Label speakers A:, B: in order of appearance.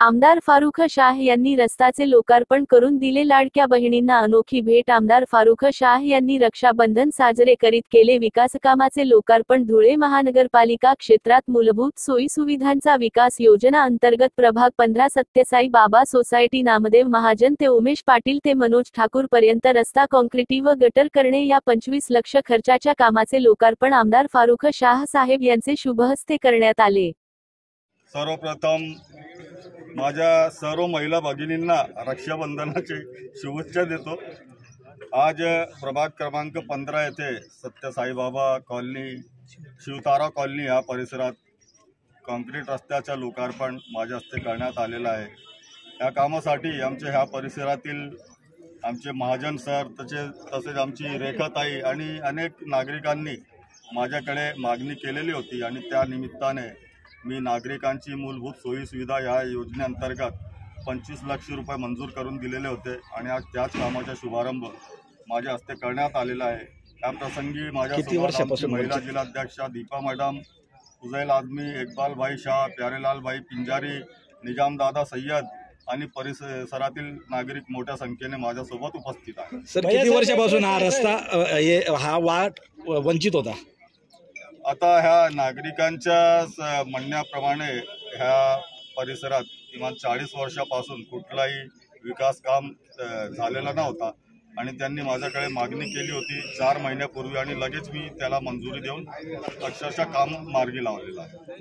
A: आमदार फारुख शाह यांनी रस्त्याचे लोकार्पण करून दिले। लाडक्या बहिणींना अनोखी भेट। आमदार फारुख शाह यांनी रक्षाबंधन साजरे करीत केले विकासकामाचे लोकार्पण। धुळे महानगरपालिका क्षेत्रात मूलभूत सोयी सुविधांचा विकास योजना अंतर्गत प्रभाग 15 सत्यसाई बाबा सोसायटी नामदेव महाजन ते उमेश पाटील ते मनोज ठाकूर पर्यंत रस्ता काँक्रिटी व गटर करणे या 25 लाख खर्चाच्या कामाचे लोकार्पण आमदार फारुख शाह साहेब यांचे शुभहस्ते करण्यात आले।
B: सर्वप्रथम माझ्या सर्व महिला भगिनींना रक्षाबंधनाची शुभेच्छा देतो। आज प्रभाग क्रमांक 15 येथे सत्यसाईबाबा कॉलनी शिवतारा कॉलनी या परिसरात काँक्रीट रस्त्याचं लोकार्पण माझ्या हस्ते करण्यात आलेलं आहे। या कामासाठी आमच्या ह्या परिसरातील आमचे महाजन सर तसेच आमची रेखाताई आणि अनेक नागरिकांनी माझ्याकडे मागणी केलेली होती आणि त्या निमित्ताने मी नागरिकांची मूलभूत सोयी सुविधा या योजनेअंतर्गत 25 लाख रुपये मंजूर करून दिलेले होते आणि आज त्याच कामाचा शुभारंभ माझ्या हस्ते करण्यात आलेला आहे। या प्रसंगी माझ्यासोबत महिला जिल्हाध्यक्षा दीपा मॅडम, उजैल आदमी, इकबाल भाई शाह, प्यारेलाल भाई पिंजारी, निजामदादा सय्यद आणि परिसरातील नागरिक मोठ्या संख्येने माझ्यासोबत उपस्थित आहेत।
C: सर, किती वर्षापासून हा रस्ता हा वाट वंचित होता?
B: आता ह्या नागरिकांच्या म्हणण्याप्रमाणे ह्या परिसरात किमान 40 वर्षापासून कुठलाही विकास काम झालेला नव्हता आणि त्यांनी माझ्याकडे मागणी केली होती 4 महिन्यापूर्वी आणि लगेच मी त्याला मंजुरी देऊन अक्षरशः काम मार्गी लावलेलं आहे।